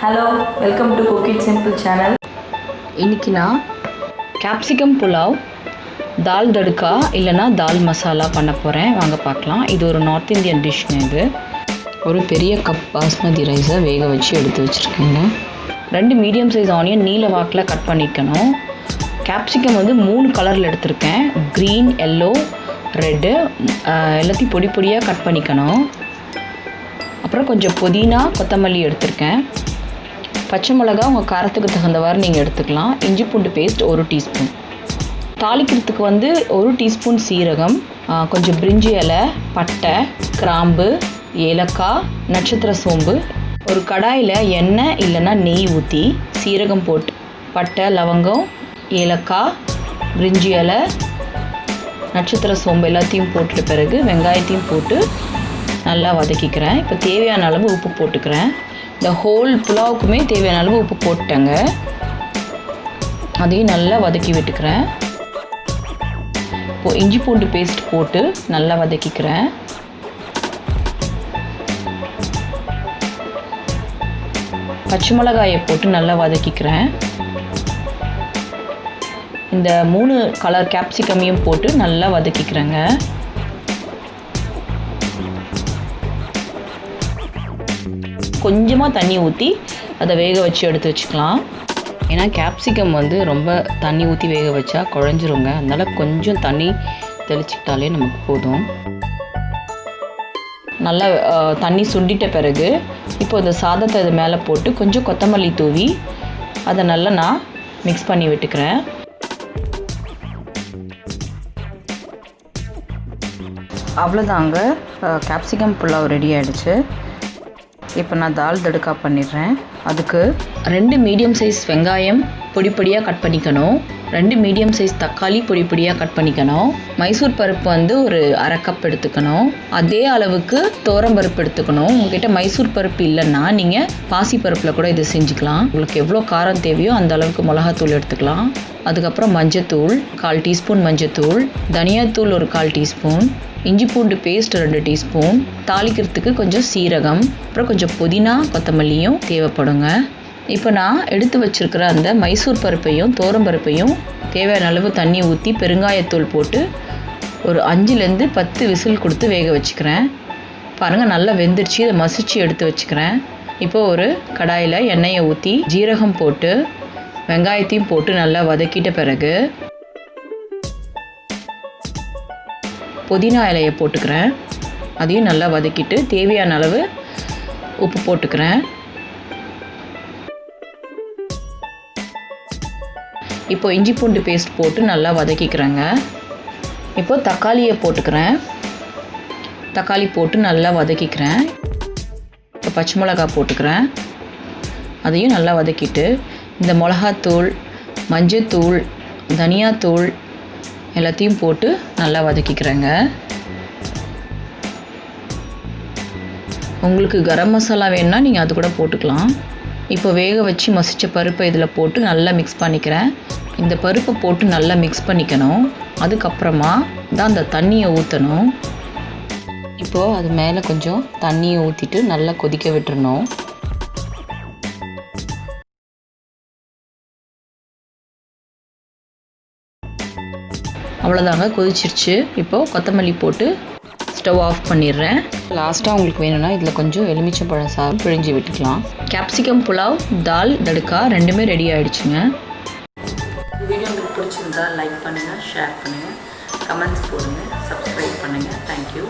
Hello, welcome to Cook It Simple channel. இன்னைக்கு நான் Capsicum Pulao, Dal Tadka இல்லனா Dal Masala பண்ண போறேன். வாங்க பார்க்கலாம். இது ஒரு நார்த் இந்தியன் டிஷ். இது ஒரு பெரிய கப் பாஸ்மதி ரைஸை வேக வச்சு எடுத்து வச்சிருக்கேங்க. 2 மீடியம் சைஸ் ஆனியன் நீல வாக்கில் கட் பண்ணிக்கணும். கேப்சிகம் வந்து 3 கலரில் எடுத்திருக்கேன். க்ரீன், எல்லோ, ரெட்டு எல்லாத்தையும் பொடி பொடியாக கட் பண்ணிக்கணும். அப்புறம் கொஞ்சம் புதினா, கொத்தமல்லி எடுத்திருக்கேன். பச்சை மிளகா உங்கள் காரத்துக்கு தகுந்தவாறு நீங்கள் எடுத்துக்கலாம். இஞ்சி பூண்டு பேஸ்ட் 1 டீஸ்பூன். தாளிக்கிறதுக்கு வந்து 1 டீஸ்பூன் சீரகம், கொஞ்சம் பிரிஞ்சி இலை, பட்டை, கிராம்பு, ஏலக்காய், நட்சத்திர சோம்பு. ஒரு கடாயில் எண்ணெய் இல்லைன்னா நெய் ஊற்றி சீரகம் போட்டு பட்டை, லவங்கம், ஏலக்காய், பிரிஞ்சி இலை, நட்சத்திர சோம்பு எல்லாத்தையும் போட்டுட்ட பிறகு வெங்காயத்தையும் போட்டு நல்லா வதக்கிக்கிறேன். இப்போ தேவையான அளவு உப்பு போட்டுக்கிறேன். இந்த ஹோல் புலாவுக்குமே தேவையான அளவு உப்பு போட்டுட்டேங்க. அதையும் நல்லா வதக்கி விட்டுக்கிறேன். இப்போது இஞ்சி பூண்டு பேஸ்ட் போட்டு நல்லா வதக்கிக்கிறேன். பச்சை மிளகாயை போட்டு நல்லா வதக்கிக்கிறேன். இந்த 3 கலர் கேப்சிகமையும் போட்டு நல்லா வதக்கிக்கிறேங்க. கொஞ்சமாக தண்ணி ஊற்றி அதை வேக வச்சு எடுத்து வச்சுக்கலாம். ஏன்னா கேப்சிகம் வந்து ரொம்ப தண்ணி ஊற்றி வேக வச்சா குழஞ்சிருங்க. அதனால் கொஞ்சம் தண்ணி தெளிச்சிக்கிட்டாலே நமக்கு போதும். நல்லா தண்ணி சுண்டிட்ட பிறகு இப்போ இந்த சாதத்தை இது மேலே போட்டு கொஞ்சம் கொத்தமல்லி தூவி அதை நல்லா நான் மிக்ஸ் பண்ணி விட்டுக்கிறேன். அவ்வளோதாங்க, கேப்சிகம் புலாவ் ரெடி ஆகிடுச்சு. இப்போ நான் தால் தடுக்கா பண்ணிடுறேன். அதுக்கு 2 மீடியம் சைஸ் வெங்காயம் பொடி பொடியாக கட் பண்ணிக்கணும். 2 மீடியம் சைஸ் தக்காளி பொடி பொடியாக கட் பண்ணிக்கணும். மைசூர் பருப்பு வந்து ஒரு 1/2 கப் எடுத்துக்கணும். அதே அளவுக்கு துவரம்பருப்பு எடுத்துக்கணும். உங்ககிட்ட மைசூர் பருப்பு இல்லைன்னா நீங்கள் பாசி பருப்பில் கூட இதை செஞ்சுக்கலாம். உங்களுக்கு எவ்வளோ காரம் தேவையோ அந்த அளவுக்கு மிளகாத்தூள் எடுத்துக்கலாம். அதுக்கப்புறம் மஞ்சத்தூள் 1/4 டீஸ்பூன், மஞ்சத்தூள், தனியாத்தூள் ஒரு 1/4 டீஸ்பூன், இஞ்சி பூண்டு பேஸ்ட் 2 டீஸ்பூன், தாளிக்கிறதுக்கு கொஞ்சம் சீரகம், அப்புறம் கொஞ்சம் புதினா, கொத்தமல்லியும் தேவைப்படுங்க. இப்போ நான் எடுத்து வச்சுருக்கிற அந்த மைசூர் பருப்பையும் துவரம்பருப்பையும் தேவையான அளவு தண்ணி ஊற்றி பெருங்காயத்தூள் போட்டு ஒரு 5லேருந்து 10 விசில் கொடுத்து வேக வச்சுக்கிறேன். பாருங்கள், நல்லா வெந்துருச்சு. இதை மசிச்சு எடுத்து வச்சுக்கிறேன். இப்போது ஒரு கடாயில் எண்ணெயை ஊற்றி ஜீரகம் போட்டு வெங்காயத்தையும் போட்டு நல்லா வதக்கிட்ட பிறகு புதினா இலையை போட்டுக்கிறேன். அதையும் நல்லா வதக்கிட்டு தேவையான அளவு உப்பு போட்டுக்கிறேன். இப்போ இஞ்சி பூண்டு பேஸ்ட் போட்டு நல்லா வதக்கிக்கிறேங்க. இப்போ தக்காளியை போட்டுக்கிறேன். தக்காளி போட்டு நல்லா வதக்கிக்கிறேன். இப்போ பச்சை மிளகாய் போட்டுக்கிறேன். அதையும் நல்லா வதக்கிட்டு இந்த மிளகாத்தூள், மஞ்சத்தூள், தனியாத்தூள் எல்லாத்தையும் போட்டு நல்லா வதக்கிக்கிறேங்க. உங்களுக்கு கரம் மசாலா வேணும்னா நீங்கள் அது கூட போட்டுக்கலாம். இப்போ வேக வச்சு மசித்த பருப்பை இதில் போட்டு நல்லா மிக்ஸ் பண்ணிக்கிறேன். இந்த பருப்பை போட்டு நல்லா மிக்ஸ் பண்ணிக்கணும். அதுக்கப்புறமா தான் அந்த தண்ணியை ஊற்றணும். இப்போது அது மேலே கொஞ்சம் தண்ணியை ஊற்றிட்டு நல்லா கொதிக்க விட்டுறணும். அவ்வளோதாங்க, கொதிச்சிருச்சு. இப்போது கொத்தமல்லி போட்டு ஸ்டவ் ஆஃப் பண்ணிடுறேன். லாஸ்ட்டாக உங்களுக்கு வேணும்னா இதில் கொஞ்சம் எலுமிச்சம்பழம் சாறு பிழிஞ்சு விட்டுக்கலாம். கேப்சிகம் புலாவ், தால் தடுக்கா ரெண்டுமே ரெடி ஆகிடுச்சுங்க. வீடியோ உங்களுக்கு பிடிச்சிருந்தா லைக் பண்ணுங்கள், ஷேர் பண்ணுங்கள், கமெண்ட்ஸ் போடுங்க, சப்ஸ்கிரைப் பண்ணுங்கள். தேங்க்யூ.